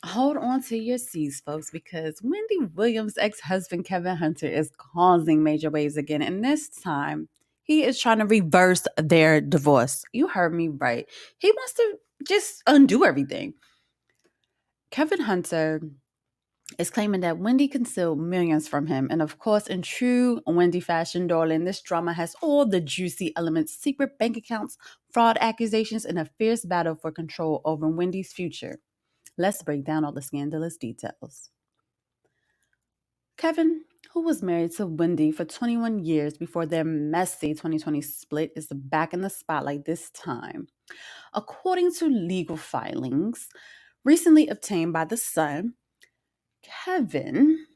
Hold on to your seats, folks, because Wendy Williams' ex-husband Kevin Hunter is causing major waves again, and this time he is trying to reverse their divorce. You heard me right. He wants to just undo everything. Kevin Hunter is claiming that Wendy concealed millions from him. And of course, in true Wendy fashion, darling, this drama has all the juicy elements: secret bank accounts, fraud accusations, and a fierce battle for control over Wendy's future. Let's break down all the scandalous details. Kevin, who was married to Wendy for 21 years before their messy 2020 split, is back in the spotlight this time. According to legal filings recently obtained by The Sun, Kevin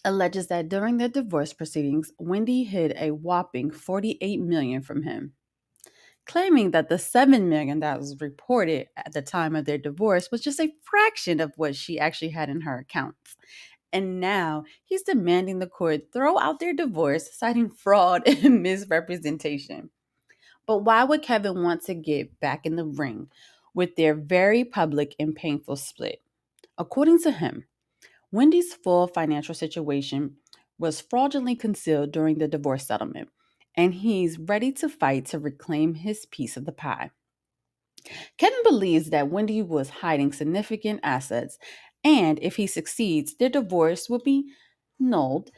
alleges that during their divorce proceedings, Wendy hid a whopping $48 million from him, claiming that the $7 million that was reported at the time of their divorce was just a fraction of what she actually had in her accounts. And now he's demanding the court throw out their divorce, citing fraud and misrepresentation. But why would Kevin want to get back in the ring with their very public and painful split? According to him, Wendy's full financial situation was fraudulently concealed during the divorce settlement, and he's ready to fight to reclaim his piece of the pie. Kevin believes that Wendy was hiding significant assets, and if he succeeds, their divorce will be nulled,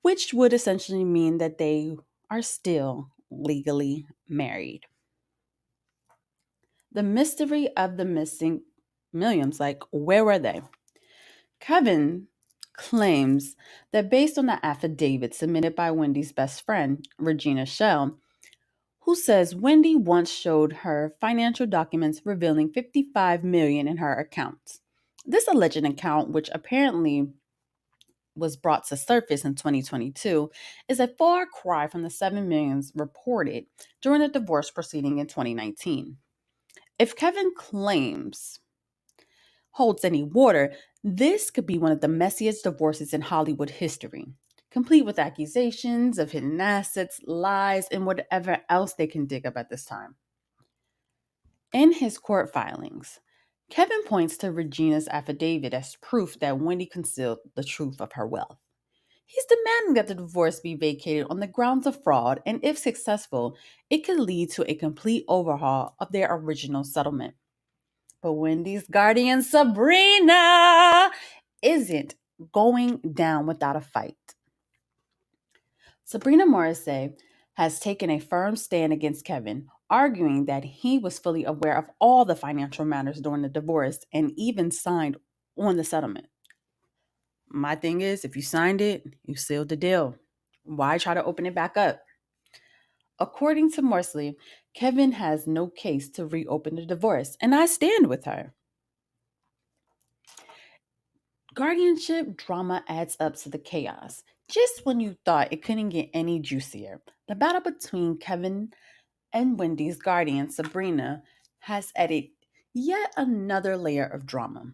which would essentially mean that they are still legally married. The mystery of the missing millions, like, where were they? Kevin claims that based on the affidavit submitted by Wendy's best friend, Regina Shell, who says Wendy once showed her financial documents revealing $55 million in her accounts. This alleged account, which apparently was brought to surface in 2022, is a far cry from the $7 million reported during the divorce proceeding in 2019. If Kevin claims holds any water, this could be one of the messiest divorces in Hollywood history, complete with accusations of hidden assets, lies, and whatever else they can dig up at this time. In his court filings, Kevin points to Regina's affidavit as proof that Wendy concealed the truth of her wealth. He's demanding that the divorce be vacated on the grounds of fraud, and if successful, it could lead to a complete overhaul of their original settlement. But Wendy's guardian, Sabrina, isn't going down without a fight. Sabrina Morissey has taken a firm stand against Kevin, arguing that he was fully aware of all the financial matters during the divorce and even signed on the settlement. My thing is, if you signed it, you sealed the deal. Why try to open it back up? According to Morsley, Kevin has no case to reopen the divorce, and I stand with her. Guardianship drama adds up to the chaos. Just when you thought it couldn't get any juicier, the battle between Kevin and Wendy's guardian, Sabrina, has added yet another layer of drama.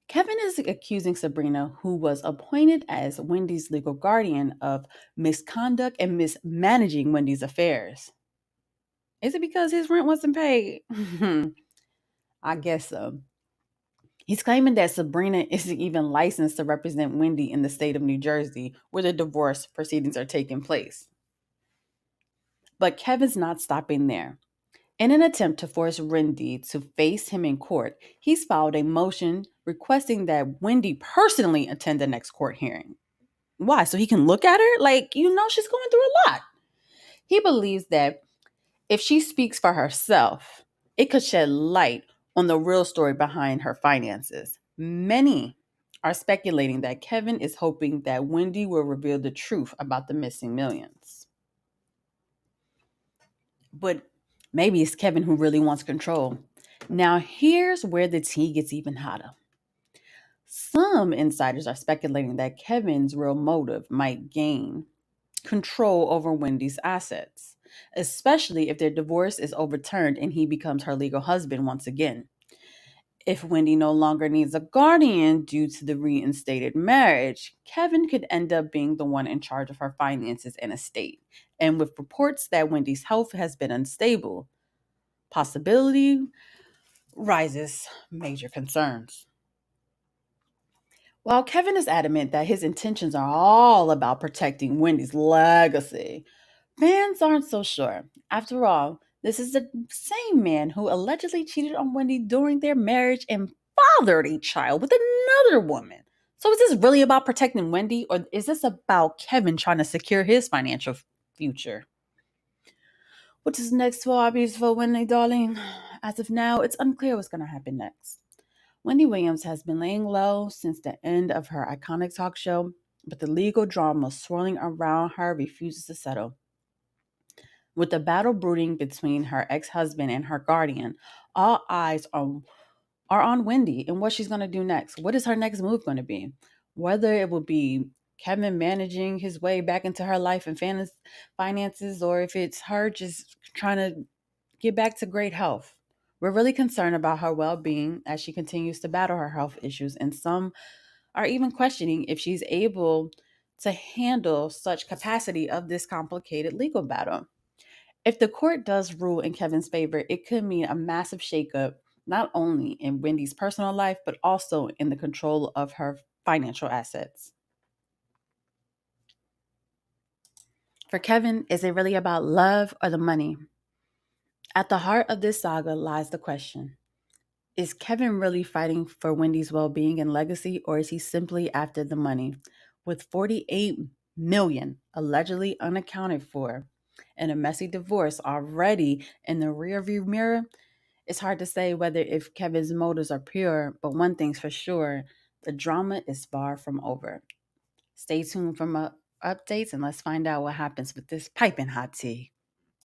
Kevin is accusing Sabrina, who was appointed as Wendy's legal guardian, of misconduct and mismanaging Wendy's affairs. Is it because his rent wasn't paid? I guess so. He's claiming that Sabrina isn't even licensed to represent Wendy in the state of New Jersey, where the divorce proceedings are taking place. But Kevin's not stopping there. In an attempt to force Wendy to face him in court, he's filed a motion requesting that Wendy personally attend the next court hearing. Why? So he can look at her? Like, she's going through a lot. He believes that if she speaks for herself, it could shed light on the real story behind her finances. Many are speculating that Kevin is hoping that Wendy will reveal the truth about the missing millions. But maybe it's Kevin who really wants control. Now, here's where the tea gets even hotter. Some insiders are speculating that Kevin's real motive might gain control over Wendy's assets, especially if their divorce is overturned and he becomes her legal husband once again. If Wendy no longer needs a guardian due to the reinstated marriage, Kevin could end up being the one in charge of her finances and estate. And with reports that Wendy's health has been unstable, possibility rises major concerns. While Kevin is adamant that his intentions are all about protecting Wendy's legacy, fans aren't so sure. After all, this is the same man who allegedly cheated on Wendy during their marriage and fathered a child with another woman. So is this really about protecting Wendy, or is this about Kevin trying to secure his financial future? What is next for our beautiful Wendy, darling? As of now, it's unclear what's going to happen next. Wendy Williams has been laying low since the end of her iconic talk show, but the legal drama swirling around her refuses to settle. With the battle brooding between her ex husband and her guardian, all eyes are on Wendy and what she's going to do next. What is her next move going to be? Whether it will be Kevin managing his way back into her life and finances, or if it's her just trying to get back to great health. We're really concerned about her well being as she continues to battle her health issues, and some are even questioning if she's able to handle such capacity of this complicated legal battle. If the court does rule in Kevin's favor, it could mean a massive shakeup, not only in Wendy's personal life, but also in the control of her financial assets. For Kevin, is it really about love or the money? At the heart of this saga lies the question: is Kevin really fighting for Wendy's well being and legacy, or is he simply after the money? With 48 million allegedly unaccounted for and a messy divorce already in the rearview mirror, it's hard to say whether if Kevin's motives are pure, but one thing's for sure: the drama is far from over. Stay tuned for my updates and let's find out what happens with this piping hot tea.